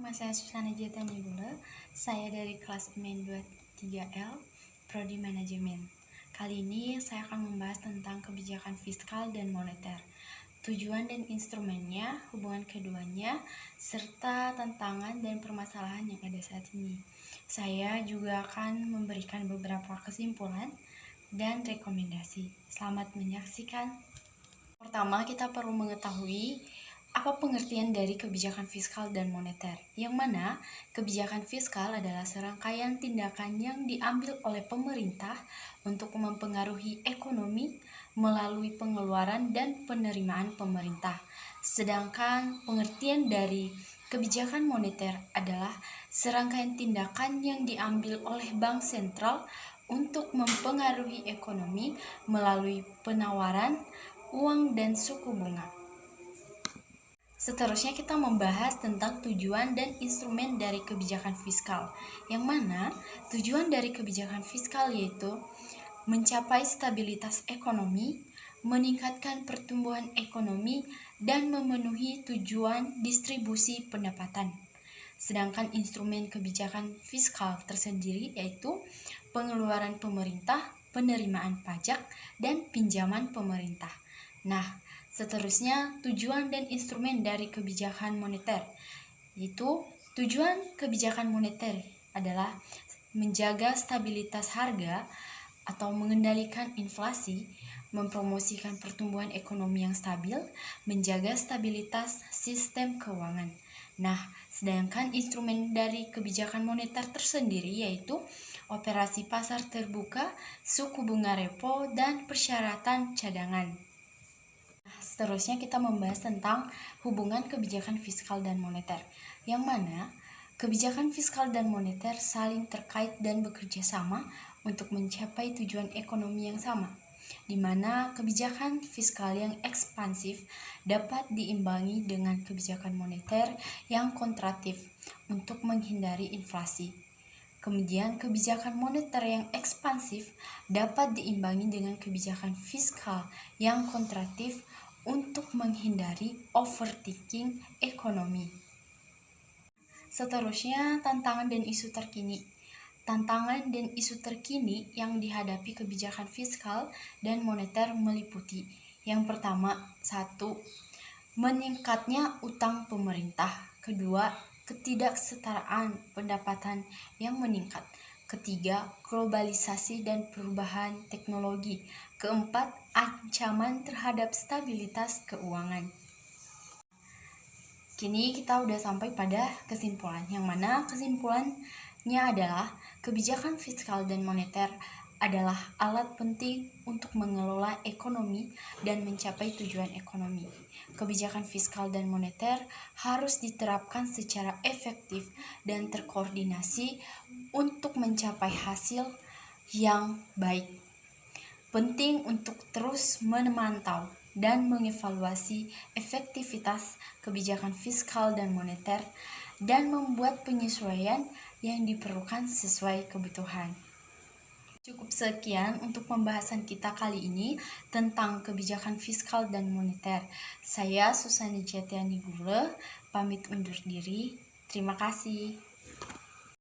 nama saya Susana Jetani Gula. Saya dari kelas MEN 23L, Prodi Manajemen. Kali ini saya akan membahas tentang kebijakan fiskal dan moneter, tujuan dan instrumennya, hubungan keduanya, serta tantangan dan permasalahan yang ada saat ini. Saya juga akan memberikan beberapa kesimpulan dan rekomendasi. Selamat menyaksikan. Pertama, kita perlu mengetahui apa pengertian dari kebijakan fiskal dan moneter, yang mana kebijakan fiskal adalah serangkaian tindakan yang diambil oleh pemerintah untuk mempengaruhi ekonomi melalui pengeluaran dan penerimaan pemerintah. Sedangkan pengertian dari kebijakan moneter adalah serangkaian tindakan yang diambil oleh bank sentral untuk mempengaruhi ekonomi melalui penawaran uang dan suku bunga. Seterusnya kita membahas tentang tujuan dan instrumen dari kebijakan fiskal, yang mana tujuan dari kebijakan fiskal yaitu mencapai stabilitas ekonomi, meningkatkan pertumbuhan ekonomi, dan memenuhi tujuan distribusi pendapatan. Sedangkan instrumen kebijakan fiskal tersendiri yaitu pengeluaran pemerintah, penerimaan pajak, dan pinjaman pemerintah. Nah, seterusnya tujuan dan instrumen dari kebijakan moneter, yaitu tujuan kebijakan moneter adalah menjaga stabilitas harga atau mengendalikan inflasi, mempromosikan pertumbuhan ekonomi yang stabil, menjaga stabilitas sistem keuangan. Nah, sedangkan instrumen dari kebijakan moneter tersendiri yaitu operasi pasar terbuka, suku bunga repo, dan persyaratan cadangan. Seterusnya kita membahas tentang hubungan kebijakan fiskal dan moneter, yang mana kebijakan fiskal dan moneter saling terkait dan bekerja sama untuk mencapai tujuan ekonomi yang sama, di mana kebijakan fiskal yang ekspansif dapat diimbangi dengan kebijakan moneter yang kontraktif untuk menghindari inflasi. Kemudian kebijakan moneter yang ekspansif dapat diimbangi dengan kebijakan fiskal yang kontraktif untuk menghindari overtaking ekonomi. Seterusnya, tantangan dan isu terkini. Tantangan dan isu terkini yang dihadapi kebijakan fiskal dan moneter meliputi: yang pertama, 1. Meningkatnya utang pemerintah. Kedua, ketidaksetaraan pendapatan yang meningkat. Ketiga, globalisasi dan perubahan teknologi. Keempat, ancaman terhadap stabilitas keuangan. Kini kita udah sampai pada kesimpulan, yang mana kesimpulannya adalah kebijakan fiskal dan moneter adalah alat penting untuk mengelola ekonomi dan mencapai tujuan ekonomi. Kebijakan fiskal dan moneter harus diterapkan secara efektif dan terkoordinasi untuk mencapai hasil yang baik. Penting untuk terus memantau dan mengevaluasi efektivitas kebijakan fiskal dan moneter dan membuat penyesuaian yang diperlukan sesuai kebutuhan. Cukup sekian untuk pembahasan kita kali ini tentang kebijakan fiskal dan moneter. Saya Susana Jetani Gula, pamit undur diri. Terima kasih.